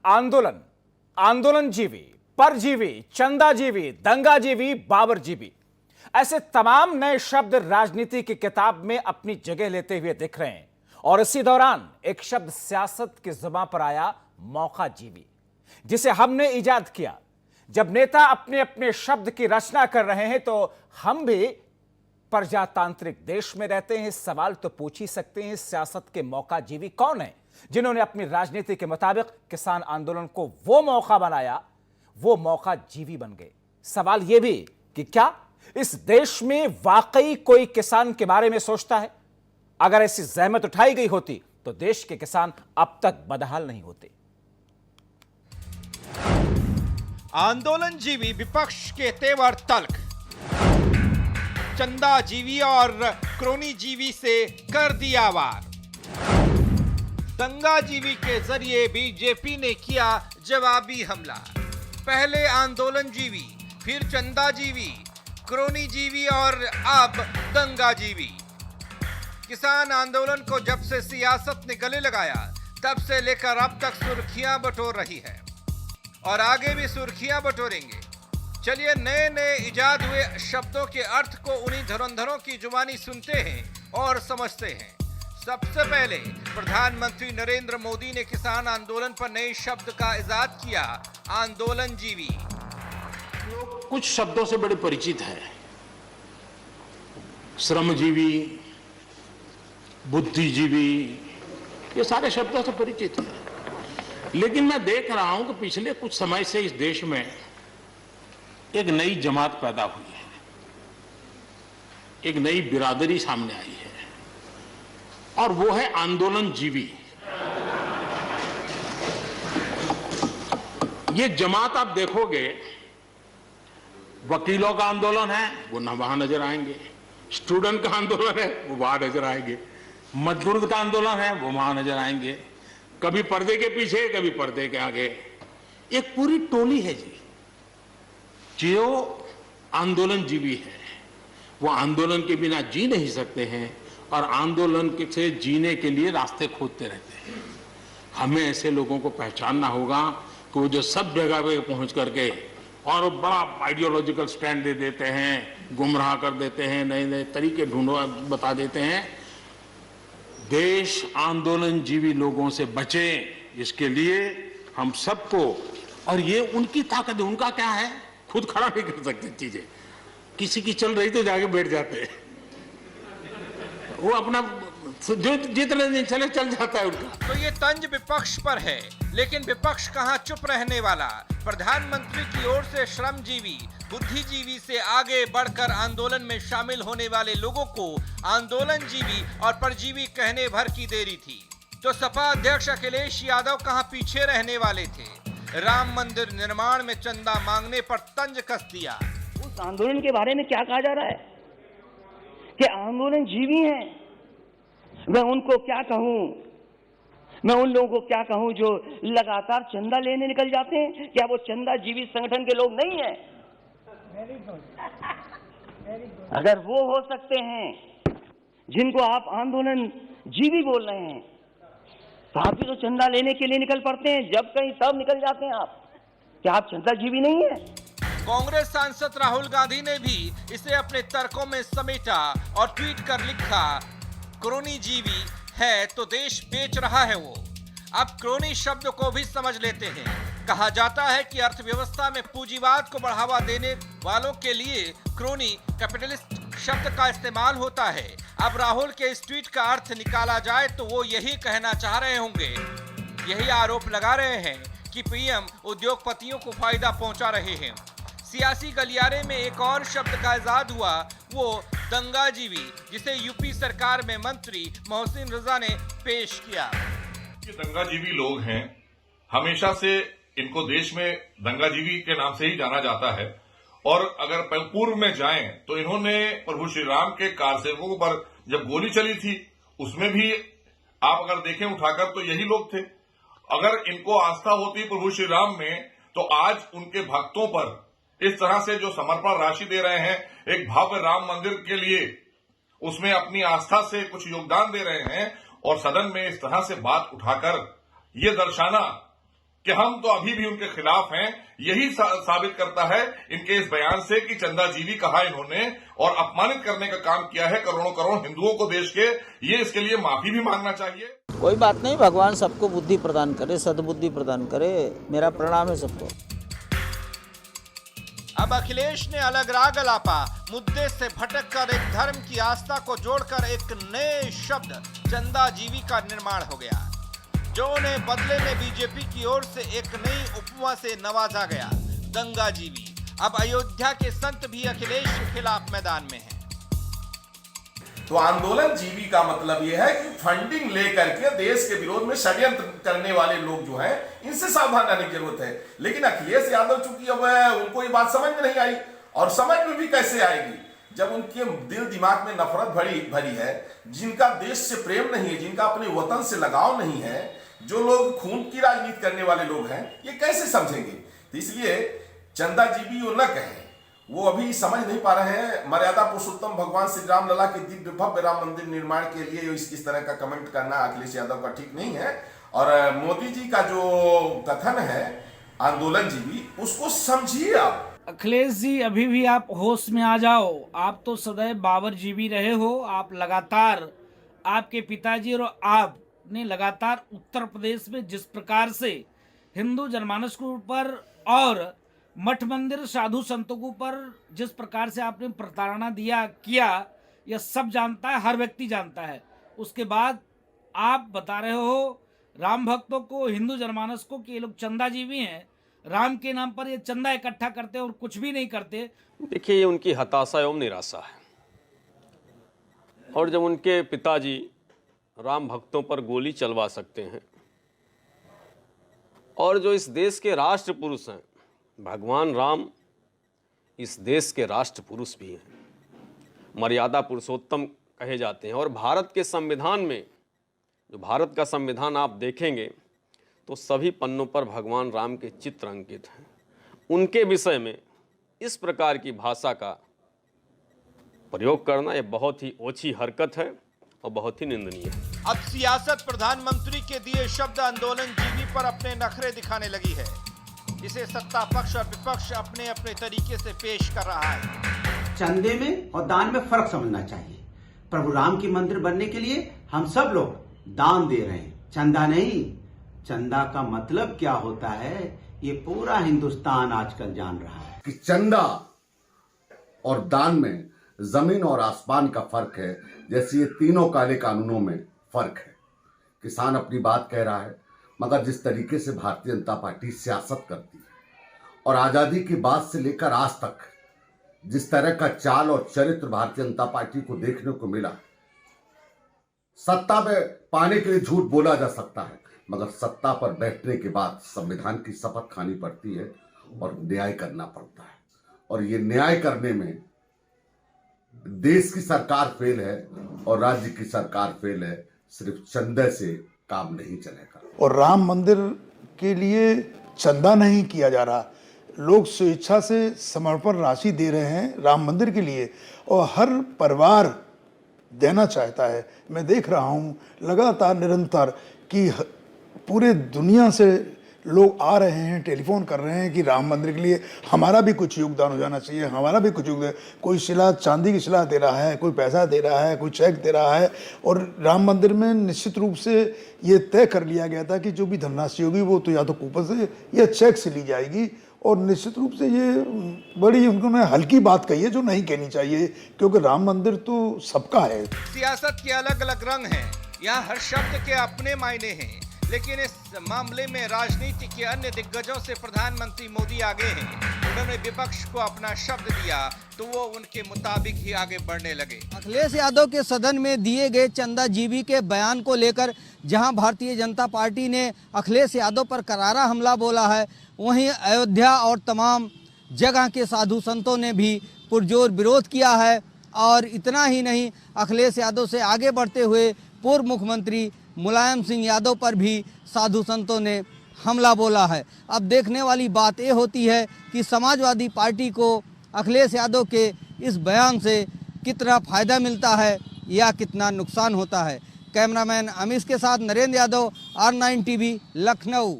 आंदोलन, आंदोलनजीवी, परजीवी, चंदाजीवी, दंगाजीवी, बाबरजीवी, ऐसे तमाम नए शब्द राजनीति की किताब में अपनी जगह लेते हुए दिख रहे हैं। और इसी दौरान एक शब्द सियासत की जुबान पर आया, मौकाजीवी, जिसे हमने इजाद किया। जब नेता अपने अपने शब्द की रचना कर रहे हैं तो हम भी प्रजातांत्रिक देश में रहते हैं। सवाल तो पूछ ही सकते हैं, सियासत के मौकाजीवी कौन है जिन्होंने अपनी राजनीति के मुताबिक किसान आंदोलन को वो मौका बनाया, वो मौकाजीवी बन गए। सवाल यह भी कि क्या इस देश में वाकई कोई किसान के बारे में सोचता है? अगर ऐसी जहमत उठाई गई होती तो देश के किसान अब तक बदहाल नहीं होते। आंदोलनजीवी विपक्ष के तेवर तल्ख, चंदाजीवी और क्रोनीजीवी से कर दिया वार। दंगाजीवी के जरिए बीजेपी ने किया जवाबी हमला। पहले आंदोलनजीवी, फिर चंदाजीवी, क्रोनीजीवी और अब दंगाजीवी। किसान आंदोलन को जब से सियासत ने गले लगाया तब से लेकर अब तक सुर्खियां बटोर रही है और आगे भी सुर्खियां बटोरेंगे। चलिए नए नए इजाद हुए शब्दों के अर्थ को उन्हीं धुरंधरों की जुबानी सुनते हैं और समझते हैं। सबसे पहले प्रधानमंत्री नरेंद्र मोदी ने किसान आंदोलन पर नए शब्द का इजाद किया, आंदोलनजीवी। कुछ शब्दों से बड़े परिचित है, श्रमजीवी, बुद्धिजीवी, ये सारे शब्दों से परिचित है। लेकिन मैं देख रहा हूं कि पिछले कुछ समय से इस देश में एक नई जमात पैदा हुई है, एक नई बिरादरी सामने आई है और वो है आंदोलनजीवी। ये जमात आप देखोगे, वकीलों का आंदोलन है वो न वहां नजर आएंगे, स्टूडेंट का आंदोलन है वो वहां नजर आएंगे, मजदूर का आंदोलन है वो वहां नजर आएंगे, कभी पर्दे के पीछे कभी पर्दे के आगे। एक पूरी टोली है जी जो आंदोलनजीवी है। वो आंदोलन के बिना जी नहीं सकते हैं और आंदोलन से जीने के लिए रास्ते खोजते रहते हैं। हमें ऐसे लोगों को पहचानना होगा कि वो जो सब जगह पे पहुंच करके और बड़ा आइडियोलॉजिकल स्टैंड दे देते हैं, गुमराह कर देते हैं, नए नए तरीके बता देते हैं। देश आंदोलनजीवी लोगों से बचे, इसके लिए हम सबको, और ये उनकी ताकत है। उनका क्या है, खुद खड़ा नहीं कर सकते चीजें, किसी की चल रही तो जाके बैठ जाते हैं, वो अपना जो जितने दिन चले चल जाता है उनका। तो ये तंज विपक्ष पर है, लेकिन विपक्ष कहां चुप रहने वाला। प्रधानमंत्री की ओर से श्रमजीवी, बुद्धिजीवी से आगे बढ़कर आंदोलन में शामिल होने वाले लोगों को आंदोलनजीवी और परजीवी कहने भर की देरी थी। तो सपा अध्यक्ष अखिलेश यादव कहां पीछे रहने वाले थे। राम मंदिर निर्माण में चंदा मांगने पर तंज कस दिया। उस आंदोलन के बारे में क्या कहा जा रहा है कि आंदोलनजीवी हैं। मैं उनको क्या कहूं, मैं उन लोगों को क्या कहूं जो लगातार चंदा लेने निकल जाते हैं? क्या वो चंदाजीवी संगठन के लोग नहीं हैं? अगर वो हो सकते हैं जिनको आप आंदोलनजीवी बोल रहे हैं, तो आप भी तो चंदा लेने के लिए निकल पड़ते हैं। जब कहीं तब निकल जाते हैं आप। क्या आप चंदाजीवी नहीं है? कांग्रेस सांसद राहुल गांधी ने भी इसे अपने तर्कों में समेटा और ट्वीट कर लिखा, क्रोनीजीवी है तो देश बेच रहा है वो। अब क्रोनी शब्द को भी समझ लेते हैं। कहा जाता है कि अर्थव्यवस्था में पूंजीवाद को बढ़ावा देने वालों के लिए क्रोनी कैपिटलिस्ट शब्द का इस्तेमाल होता है। अब राहुल के इस ट्वीट का अर्थ निकाला जाए तो वो यही कहना चाह रहे होंगे, यही आरोप लगा रहे हैं कि पीएम उद्योगपतियों को फायदा पहुंचा रहे हैं। सियासी गलियारे में एक और शब्द का इजाद हुआ, वो दंगाजीवी, जिसे यूपी सरकार में मंत्री मोहसिन रजा ने पेश किया। ये दंगाजीवी लोग हैं, हमेशा से इनको देश में दंगाजीवी के नाम से ही जाना जाता है। और अगर पूर्व में जाएं तो इन्होंने प्रभु श्री राम के कारसेवकों पर जब गोली चली थी उसमें भी आप अगर देखें उठाकर तो यही लोग थे। अगर इनको आस्था होती प्रभु श्री राम में तो आज उनके भक्तों पर इस तरह से जो समर्पण राशि दे रहे हैं एक भव्य राम मंदिर के लिए, उसमें अपनी आस्था से कुछ योगदान दे रहे हैं और सदन में इस तरह से बात उठाकर ये दर्शाना कि हम तो अभी भी उनके खिलाफ हैं, यही साबित करता है इनके इस बयान से कि चंदाजीवी कहा इन्होंने और अपमानित करने का काम किया है करोड़ों करोड़ हिंदुओं को देश के। ये इसके लिए माफी भी मांगना चाहिए। कोई बात नहीं, भगवान सबको बुद्धि प्रदान करे, सद्बुद्धि प्रदान करे, मेरा प्रणाम है सबको। अब अखिलेश ने अलग राग अलापा, मुद्दे से भटक कर एक धर्म की आस्था को जोड़कर एक नए शब्द चंदाजीवी का निर्माण हो गया, जो उन्हें बदले में बीजेपी की ओर से एक नई उपमा से नवाजा गया, दंगाजीवी। अब अयोध्या के संत भी अखिलेश के खिलाफ मैदान में हैं। तो आंदोलन जीवी का मतलब यह है कि फंडिंग लेकर के देश के विरोध में षड्यंत्र करने वाले लोग जो हैं, इनसे सावधान रहने की जरूरत है। लेकिन अखिलेश यादव चूंकि अब उनको ये बात समझ में नहीं आई, और समझ में भी कैसे आएगी जब उनके दिल दिमाग में नफरत भरी है, जिनका देश से प्रेम नहीं है, जिनका अपने वतन से लगाव नहीं है, जो लोग खून की राजनीति करने वाले लोग हैं, ये कैसे समझेंगे। तो इसलिए चंदाजीवी वो न कहें, वो अभी समझ नहीं पा रहे हैं। मर्यादा पुरुषोत्तम भगवान श्री राम लला के दिव्य भव्य राम मंदिर निर्माण के लिए इस तरह का कमेंट करना अखिलेश यादव का ठीक नहीं है। और मोदी जी का जो कथन है आंदोलन जीवी, उसको समझिए आप। अखिलेश जी, अभी भी आप होश में आ जाओ। आप तो सदैव बाबर जीवी रहे हो। आप लगातार, आपके पिताजी और आपने लगातार उत्तर प्रदेश में जिस प्रकार से हिंदू जनमानस के ऊपर और मठ मंदिर साधु संतों के ऊपर जिस प्रकार से आपने प्रताड़ना किया, यह सब जानता है, हर व्यक्ति जानता है। उसके बाद आप बता रहे हो राम भक्तों को, हिंदू जनमानस को कि ये लोग चंदाजीवी हैं, राम के नाम पर ये चंदा इकट्ठा करते और कुछ भी नहीं करते। देखिए, ये उनकी हताशा एवं निराशा है। और जब उनके पिताजी राम भक्तों पर गोली चलवा सकते हैं, और जो इस देश के राष्ट्र पुरुष हैं, भगवान राम इस देश के राष्ट्र पुरुष भी हैं, मर्यादा पुरुषोत्तम कहे जाते हैं। और भारत के संविधान में, जो भारत का संविधान आप देखेंगे तो सभी पन्नों पर भगवान राम के चित्र अंकित हैं। उनके विषय में इस प्रकार की भाषा का प्रयोग करना यह बहुत ही ओछी हरकत है और बहुत ही निंदनीय है। अब सियासत प्रधानमंत्री के दिए शब्द आंदोलन जीवी पर अपने नखरे दिखाने लगी है। इसे सत्ता पक्ष और विपक्ष अपने अपने तरीके से पेश कर रहा है। चंदे में और दान में फर्क समझना चाहिए। प्रभु राम की मंदिर बनने के लिए हम सब लोग दान दे रहे हैं, चंदा नहीं। चंदा का मतलब क्या होता है, ये पूरा हिंदुस्तान आजकल जान रहा है कि चंदा और दान में जमीन और आसमान का फर्क है, जैसे ये तीनों काले कानूनों में फर्क है। किसान अपनी बात कह रहा है, मगर जिस तरीके से भारतीय जनता पार्टी सियासत करती है और आजादी की बात से लेकर आज तक जिस तरह का चाल और चरित्र भारतीय जनता पार्टी को देखने को मिला, सत्ता में पाने के लिए झूठ बोला जा सकता है, मगर सत्ता पर बैठने के बाद संविधान की शपथ खानी पड़ती है और न्याय करना पड़ता है। और ये न्याय करने में देश की सरकार फेल है और राज्य की सरकार फेल है। सिर्फ चंदे से काम नहीं चलेगा। और राम मंदिर के लिए चंदा नहीं किया जा रहा, लोग स्वेच्छा से समर्पण राशि दे रहे हैं राम मंदिर के लिए, और हर परिवार देना चाहता है। मैं देख रहा हूँ लगातार निरंतर कि पूरे दुनिया से लोग आ रहे हैं, टेलीफोन कर रहे हैं कि राम मंदिर के लिए हमारा भी कुछ योगदान हो जाना चाहिए, हमारा भी कुछ योगदान। कोई शिला, चांदी की शिला दे रहा है, कोई पैसा दे रहा है, कोई चेक दे रहा है। और राम मंदिर में निश्चित रूप से ये तय कर लिया गया था कि जो भी धनराशि होगी वो तो या तो कूपन से या चेक से ली जाएगी। और निश्चित रूप से ये बड़ी उन्होंने हल्की बात कही है जो नहीं कहनी चाहिए, क्योंकि राम मंदिर तो सबका है। सियासत के अलग अलग रंग हैं, यहाँ हर शब्द के अपने मायने हैं, लेकिन इस मामले में राजनीति के अन्य दिग्गजों से प्रधानमंत्री मोदी आगे हैं। उन्होंने विपक्ष को अपना शब्द दिया तो वो उनके मुताबिक ही आगे बढ़ने लगे। अखिलेश यादव के सदन में दिए गए चंदाजीवी के बयान को लेकर जहां भारतीय जनता पार्टी ने अखिलेश यादव पर करारा हमला बोला है, वहीं अयोध्या और तमाम जगह के साधु संतों ने भी पुरजोर विरोध किया है। और इतना ही नहीं, अखिलेश यादव से आगे बढ़ते हुए पूर्व मुख्यमंत्री मुलायम सिंह यादव पर भी साधु संतों ने हमला बोला है। अब देखने वाली बात ये होती है कि समाजवादी पार्टी को अखिलेश यादव के इस बयान से कितना फ़ायदा मिलता है या कितना नुकसान होता है। कैमरामैन अमीश के साथ नरेंद्र यादव, R9 TV, लखनऊ।